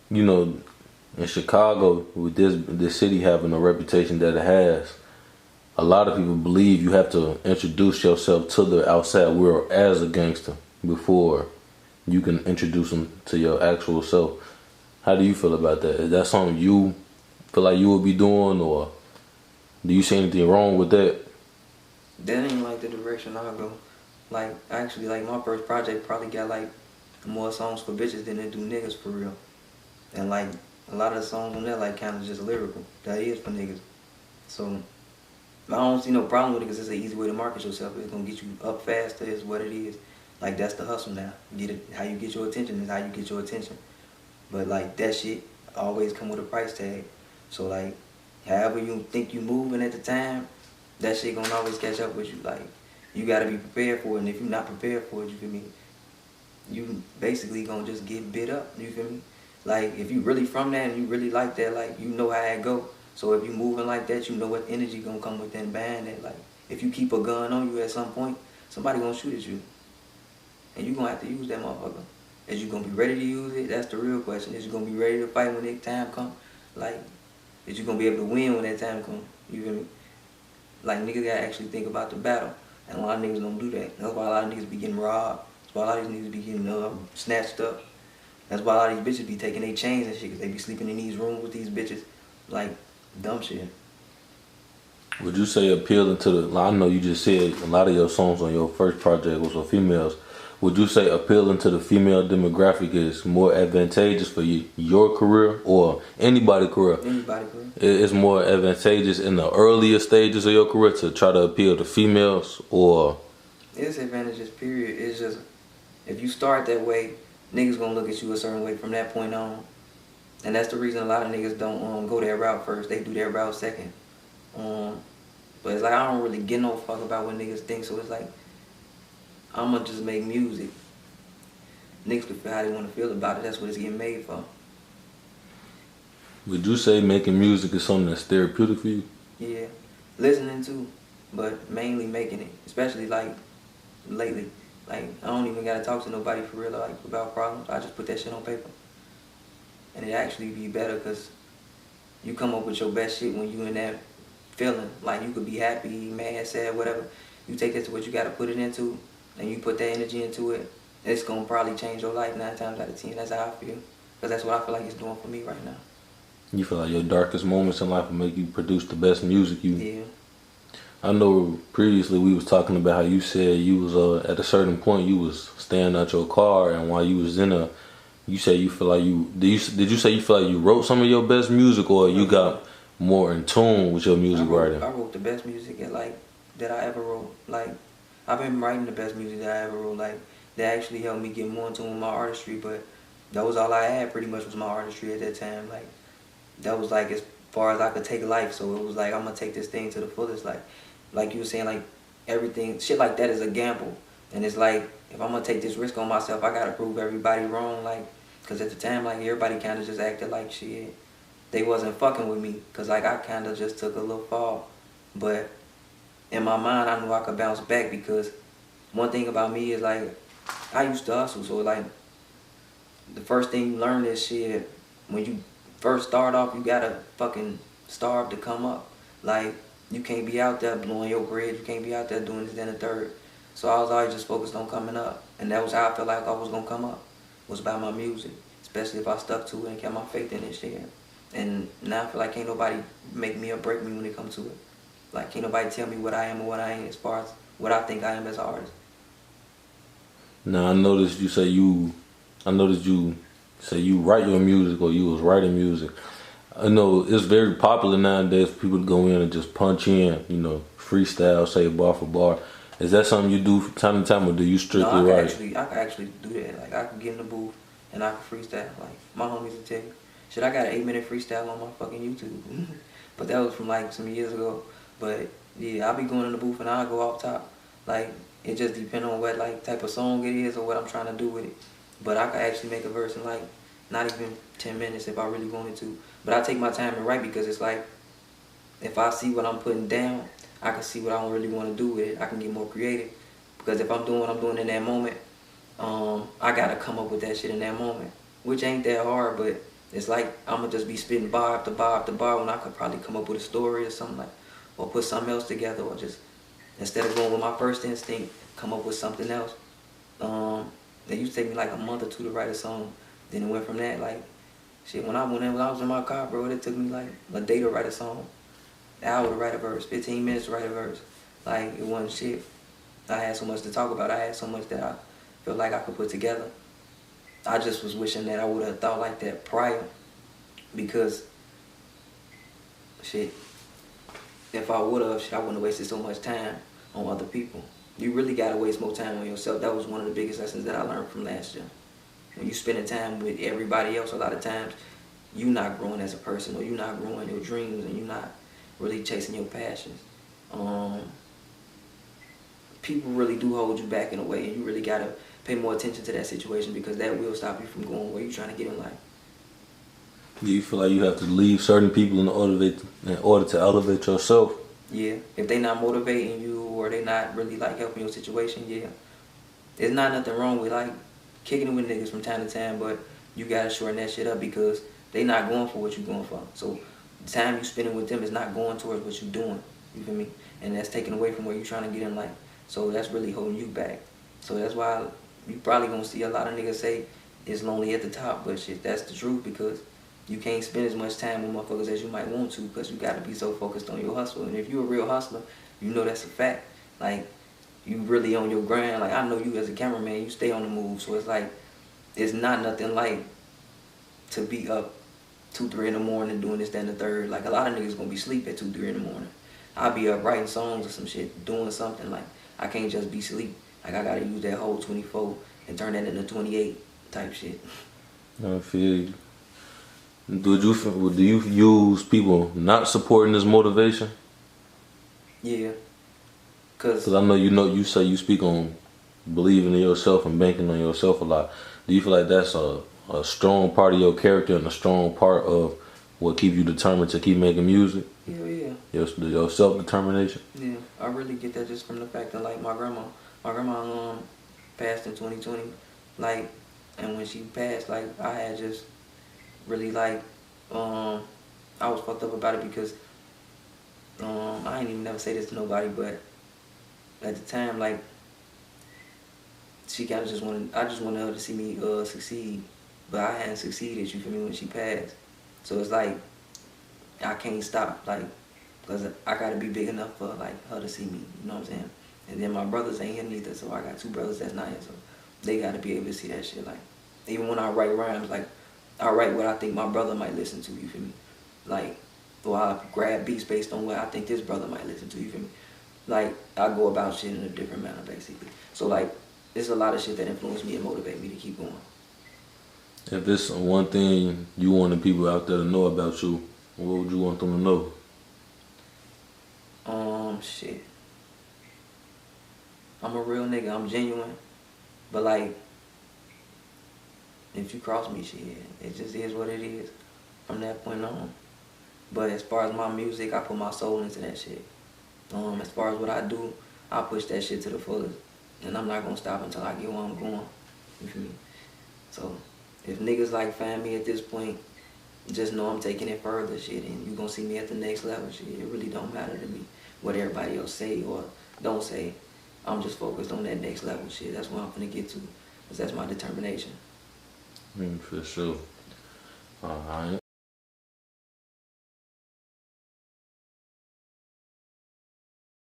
you know, in Chicago, with this city having a reputation that it has, a lot of people believe you have to introduce yourself to the outside world as a gangster before you can introduce them to your actual self. How do you feel about that? Is that something you feel like you would be doing, or do you see anything wrong with that? That ain't like the direction I go. Like actually, like my first project probably got like more songs for bitches than it do niggas for real. And like a lot of the songs on that like kind of just lyrical. That is for niggas. So I don't see no problem with it because it's an easy way to market yourself. It's gonna get you up faster. Is what it is. Like that's the hustle now. Get it. How you get your attention is how you get your attention. But like that shit always come with a price tag. So like, however you think you moving at the time, that shit gonna always catch up with you. Like you gotta be prepared for it. And if you're not prepared for it, you feel me? You basically gonna just get bit up. You feel me? Like if you really from that and you really like that, like you know how it go. So if you moving like that, you know what energy gonna come within behind that. Like if you keep a gun on you at some point, somebody gonna shoot at you, and you gonna have to use that motherfucker. Is you gonna be ready to use it? That's the real question. Is you gonna be ready to fight when that time come? Like, is you gonna be able to win when that time come? You feel me? Like niggas gotta actually think about the battle, and a lot of niggas don't do that. That's why a lot of niggas be getting robbed. That's why a lot of these niggas be getting snatched up. That's why a lot of these bitches be taking their chains and shit, cause they be sleeping in these rooms with these bitches, like dumb shit. Would you say appealing to the? I know you just said a lot of your songs on your first project was for females. Would you say appealing to the female demographic is more advantageous for you, your career or anybody's career? Anybody, bro. It's more advantageous in the earlier stages of your career to try to appeal to females, or It's advantages, period. It's just, if you start that way, niggas gonna look at you a certain way from that point on. And that's the reason a lot of niggas don't go that route first. They do that route second. But it's like I don't really get no fuck about what niggas think, so it's like I'ma just make music. Niggas can feel how they wanna feel about it. That's what it's getting made for. would you say making music is something that's therapeutic for you? Yeah. Listening to, but mainly making it. Especially like lately. Like I don't even gotta talk to nobody for real like about problems. I just put that shit on paper. And it actually be better because you come up with your best shit when you in that feeling. Like you could be happy, mad, sad, whatever. You take that to what you gotta put it into, and you put that energy into it. It's gonna probably change your life 9 times out of 10. That's how I feel, because that's what I feel like it's doing for me right now. You feel like your darkest moments in life will make you produce the best music you. Yeah. I know previously we was talking about how you said you was at a certain point you was staying out your car, and while you was in a, you say you feel like you did you say you feel like you wrote some of your best music, or you got more in tune with your music writing? I wrote the best music that I ever wrote. Like I've been writing the best music that I ever wrote. Like that actually helped me get more in tune with my artistry. But that was all I had. Pretty much was my artistry at that time. Like that was like as far as I could take life. So it was like I'm gonna take this thing to the fullest. Like you were saying, like everything shit like that is a gamble. And it's like if I'm gonna take this risk on myself, I gotta prove everybody wrong. Like, cause at the time, like everybody kind of just acted like shit. They wasn't fucking with me, cause like I kind of just took a little fall. But in my mind, I knew I could bounce back, because one thing about me is like I used to hustle. So like the first thing you learn is shit. When you first start off, you gotta fucking starve to come up. Like you can't be out there blowing your bread. You can't be out there doing this and the third. So I was always just focused on coming up, and that was how I felt like I was gonna come up. Was by my music, especially if I stuck to it and kept my faith in it, shit. And now I feel like can't nobody make me or break me when it comes to it. Like can't nobody tell me what I am or what I ain't as far as what I think I am as an artist. Now I noticed you say you write your music, or you was writing music. I know it's very popular nowadays for people to go in and just punch in, freestyle, say bar for bar. Is that something you do from time to time, or do you strictly No, write? I can actually do that. Like I can get in the booth and I can freestyle. Like my homies will tell you, shit, I got an 8-minute freestyle on my fucking YouTube. But that was from like some years ago. But yeah, I'll be going in the booth and I'll go off top. Like it just depends on what like type of song it is or what I'm trying to do with it. But I could actually make a verse in like not even 10 minutes if I really wanted to. But I take my time and write, because it's like if I see what I'm putting down, I can see what I don't really want to do with it. I can get more creative, because if I'm doing what I'm doing in that moment, I gotta come up with that shit in that moment, which ain't that hard. But It's like I'm gonna just be spitting bar after bar after bar when I could probably come up with a story or something like, or put something else together, or just instead of going with my first instinct, come up with something else. It used to take me like a month or two to write a song. Then it went from that, like, shit, when I was in my car, bro, it took me like a day to write a song, an hour to write a verse, 15 minutes to write a verse. Like, it wasn't shit. I had so much to talk about. I had so much that I felt like I could put together. I just was wishing that I would have thought like that prior, because, shit, if I would have, I wouldn't have wasted so much time on other people. You really got to waste more time on yourself. That was one of the biggest lessons that I learned from last year. When you spending time with everybody else, a lot of times, you're not growing as a person, or you're not growing your dreams, and you're not really chasing your passions. People really do hold you back in a way, and you really got to pay more attention to that situation, because that will stop you from going where you're trying to get in life. Do you feel like you have to leave certain people in order to elevate yourself? Yeah, if they not motivating you, or they not really like helping your situation, yeah. There's not nothing wrong with like kicking it with niggas from time to time, but you gotta shorten that shit up, because they not going for what you going for. So the time you spending with them is not going towards what you doing. You feel me? And that's taken away from where you trying to get in life. So that's really holding you back. So that's why you probably gonna see a lot of niggas say it's lonely at the top, but shit, that's the truth, because you can't spend as much time with motherfuckers as you might want to, because you gotta be so focused on your hustle. And if you're a real hustler, you know that's a fact. Like, you really on your grind. Like, I know you as a cameraman, you stay on the move. So it's like, it's not nothing like to be up 2, 3 in the morning doing this, that, and the third. Like, a lot of niggas gonna be asleep at 2, 3 in the morning. I'll be up writing songs or some shit, doing something. Like, I can't just be asleep. Like, I gotta use that whole 24 and turn that into 28 type shit. I feel you. Do you use people not supporting this motivation? Yeah. Cause I know you say you speak on believing in yourself and banking on yourself a lot. Do you feel like that's a strong part of your character and a strong part of what keeps you determined to keep making music? yeah. Your self-determination? Yeah, I really get that just from the fact that, like, my grandma passed in 2020, like, and when she passed, like, I had just really, like, I was fucked up about it, because I ain't even never say this to nobody, but at the time, like, she kind of I just wanted her to see me succeed, but I hadn't succeeded, you feel me, when she passed. So it's like, I can't stop, like, because I got to be big enough for, like, her to see me, you know what I'm saying? And then my brothers ain't here neither, so I got 2 brothers that's not here, so they got to be able to see that shit. Like, even when I write rhymes, like, I write what I think my brother might listen to, you feel me? Like, or I grab beats based on what I think this brother might listen to, you feel me? Like, I go about shit in a different manner, basically. So, like, there's a lot of shit that influence me and motivate me to keep going. If there's one thing you want the people out there to know about you, what would you want them to know? Shit. I'm a real nigga. I'm genuine. But, like, if you cross me, shit, it just is what it is from that point on. But as far as my music, I put my soul into that shit. As far as what I do, I push that shit to the fullest. And I'm not gonna stop until I get where I'm going. You feel me? So, if niggas like find me at this point, just know I'm taking it further, shit, and you gonna see me at the next level, shit. It really don't matter to me what everybody else say or don't say. I'm just focused on that next level, shit. That's what I'm gonna get to, because that's my determination. For sure. Alright.